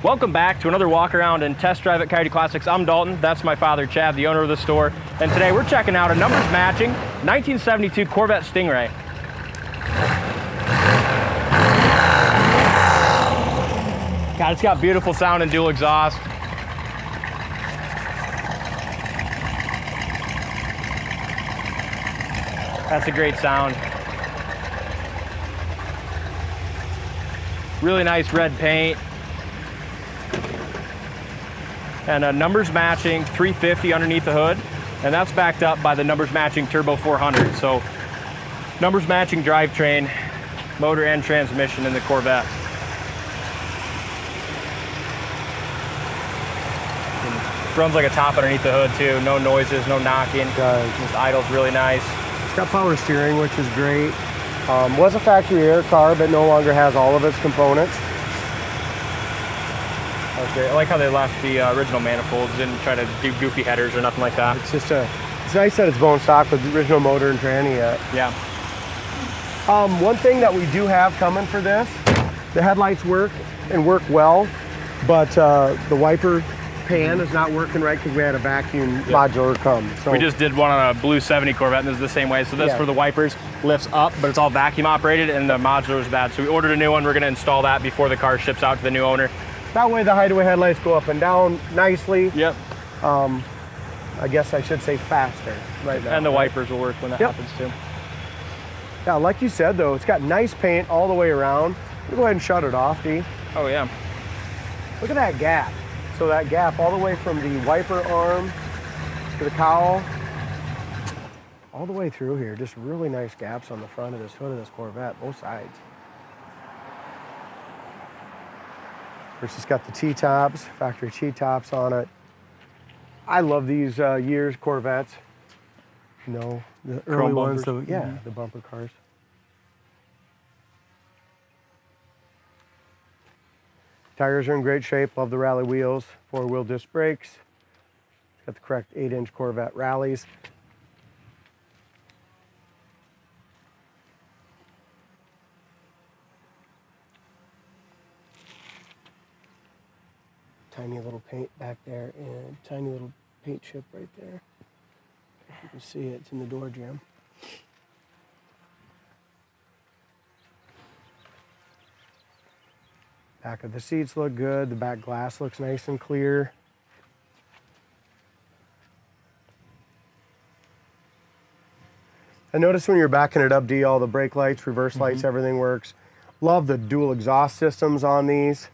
Welcome back to another walk around and test drive at Coyote Classics. I'm Dalton, that's my father Chad, the owner of the store. And today we're checking out a numbers matching 1972 Corvette Stingray. God, it's got beautiful sound and dual exhaust. That's a great sound. Really nice red paint. And a numbers matching 350 underneath the hood. And that's backed up by the numbers matching Turbo 400. So numbers matching drivetrain, motor and transmission in the Corvette. It runs like a top underneath the hood too. No noises, no knocking. Just idles really nice. It's got power steering, which is great. Was a factory air car, but no longer has all of its components. Okay, I like how they left the original manifolds, didn't try to do goofy headers or nothing like that. It's just it's nice that it's bone stock with the original motor and tranny yet. Yeah. One thing that we do have coming for this, the headlights work and work well, but the wiper pan is not working right because we had a vacuum modular come. So we just did one on a blue 70 Corvette and this is the same way. So this for the wipers lifts up, but it's all vacuum operated and the modular is bad. So we ordered a new one. We're gonna install that before the car ships out to the new owner. That way the hideaway headlights go up and down nicely. Yep. I guess I should say faster right now. And the wipers will work when that happens too. Yeah, like you said though, it's got nice paint all the way around. We'll go ahead and shut it off, D. Oh yeah. Look at that gap. So that gap all the way from the wiper arm to the cowl, all the way through here, just really nice gaps on the front of this hood of this Corvette, both sides. Of course, it's got the T-tops, factory T-tops on it. I love these years Corvettes. You know, the early ones, the bumper cars. Tires are in great shape, love the rally wheels, 4-wheel disc brakes. Got the correct 8-inch Corvette rallies. Tiny little paint back there and tiny little paint chip right there. You can see it, it's in the door jamb. Back of the seats look good. The back glass looks nice and clear. I noticed when you're backing it up, D, all the brake lights, reverse lights, everything works. Love the dual exhaust systems on these.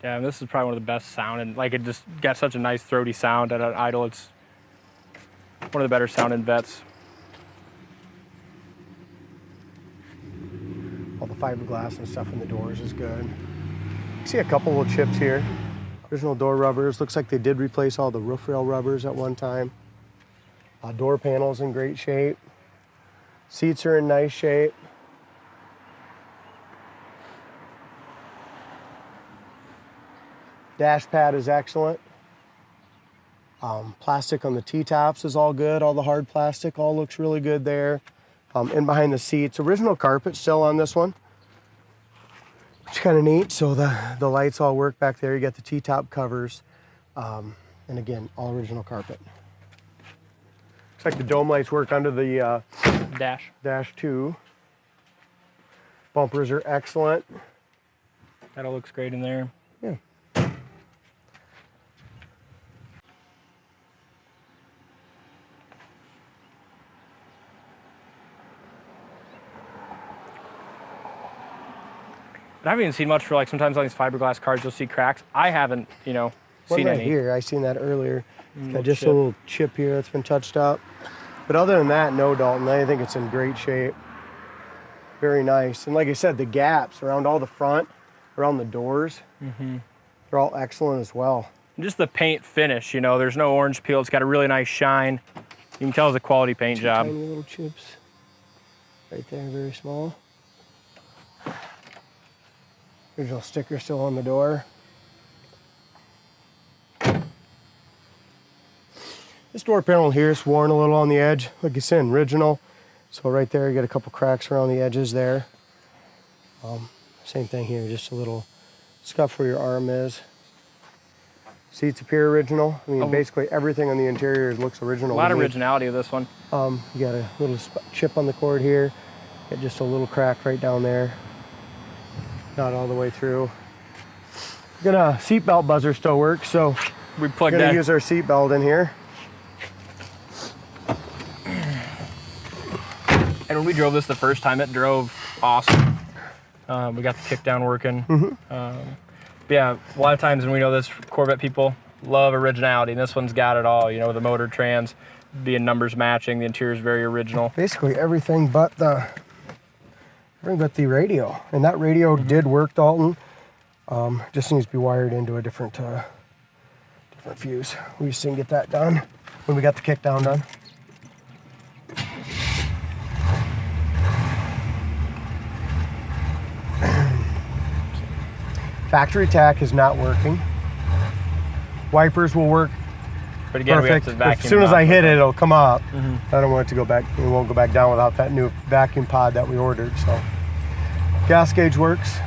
Yeah, and this is probably one of the best sound, and like it just got such a nice throaty sound at an idle. It's one of the better sounding Vettes. All the fiberglass and stuff in the doors is good. See a couple little chips here. Original door rubbers. Looks like they did replace all the roof rail rubbers at one time. Door panels in great shape. Seats are in nice shape. Dash pad is excellent. Plastic on the T-tops is all good. All the hard plastic all looks really good there. In behind the seats. Original carpet still on this one. It's kind of neat. So the lights all work back there. You got the T-top covers. And again, all original carpet. Looks like the dome lights work under the dash too. Bumpers are excellent. That all looks great in there. Yeah. I haven't even seen much for like sometimes on these fiberglass cars you'll see cracks. I haven't, you know, seen right any. Here, I seen that earlier. Got just a little chip here that's been touched up. But other than that, no, Dalton. I think it's in great shape. Very nice. And like I said, the gaps around all the front, around the doors, they're all excellent as well. And just the paint finish, you know, there's no orange peel. It's got a really nice shine. You can tell it's a quality paint job. Tiny little chips right there, very small. Original sticker still on the door. This door panel here is worn a little on the edge. Like you said, original. So right there, you got a couple cracks around the edges there. Same thing here, just a little scuff where your arm is. Seats appear original. I mean, basically everything on the interior looks original. A lot of originality of this one. You got a little chip on the cord here. Got just a little crack right down there. Not all the way through. Seatbelt buzzer still works, so we plugged we're gonna use our seatbelt in here. And when we drove this the first time, it drove awesome. We got the kick down working. But yeah, a lot of times when we know this, Corvette people love originality, and this one's got it all. You know, the motor, trans, being numbers matching, the interior is very original. Basically everything but the radio, and that radio did work, Dalton. Just needs to be wired into a different fuse. We just didn't get that done when we got the kick down done. Factory tack is not working. Wipers will work But again, perfect. we have to vacuum. As soon as I hit it, it'll come up. Mm-hmm. I don't want it to go back. It won't go back down without that new vacuum pod that we ordered. So, gas gauge works.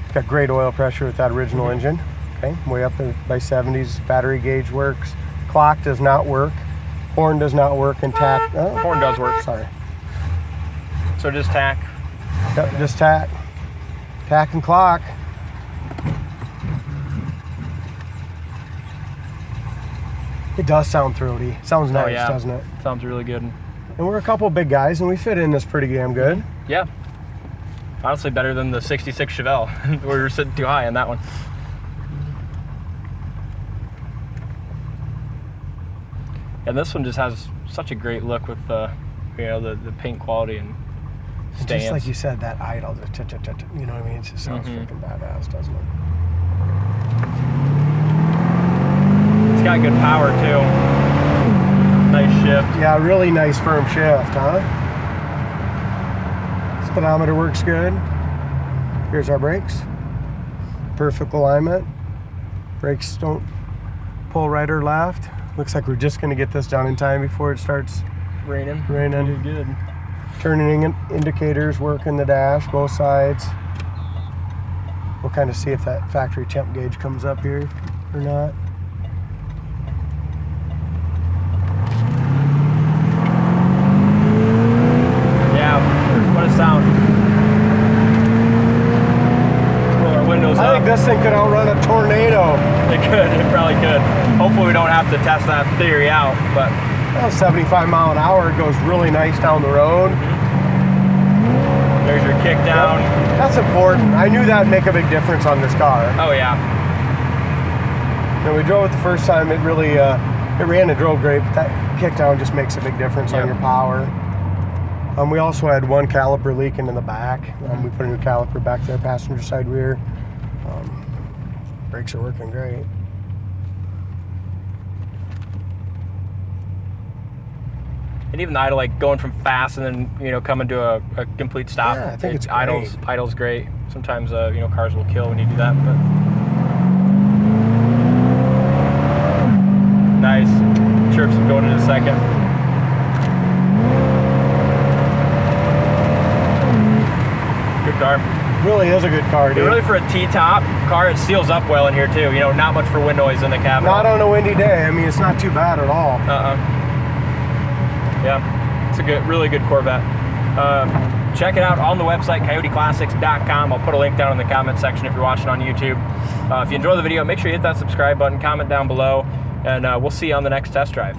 It's got great oil pressure with that original engine. Okay, way up by 70s. Battery gauge works. Clock does not work. Horn does not work. And tack. Oh, Horn does work. sorry. So just tack. Yep, just tack. Tack and clock. It does sound throaty. Sounds nice, yeah. doesn't it? Sounds really good. And we're a couple big guys, and we fit in this pretty damn good. Yeah. Honestly, better than the 66 Chevelle. We were sitting too high on that one. And this one just has such a great look with the paint quality and stance. Just like you said, that idle, you know what I mean? It just sounds freaking badass, doesn't it? It's got good power too. Nice shift. Yeah, really nice firm shift, huh? Speedometer works good. Here's our brakes. Perfect alignment. Brakes don't pull right or left. Looks like we're just gonna get this done in time before it starts Raining. Good. Turning indicators work in the dash, both sides. We'll kind of see if that factory temp gauge comes up here or not. Yeah, what a sound. Roll our windows I up. think this thing could outrun a tornado. It could, it probably could. Hopefully we don't have to test that theory out, but. Well, 75 mile an hour, it goes really nice down the road. There's your kick down. Yep. That's important. I knew that'd make a big difference on this car. Oh yeah. When we drove it the first time, it really, it ran and drove great, but that kick down just makes a big difference on your power. We also had one caliper leaking in the back. We put a new caliper back there, passenger side rear. Brakes are working great. And even the idle, like going from fast and then coming to a complete stop. Yeah, I think it's idle's great. Sometimes cars will kill when you do that, but nice. Chirps will go in a second. Good car. Really is a good car, dude. Really for a T-top car, it seals up well in here too. Not much for wind noise in the cabin. Not on a windy day. I mean, it's not too bad at all. Yeah, it's a really good Corvette. Check it out on the website, coyoteclassics.com. I'll put a link down in the comment section if you're watching on YouTube. If you enjoy the video, make sure you hit that subscribe button, comment down below, and we'll see you on the next test drive.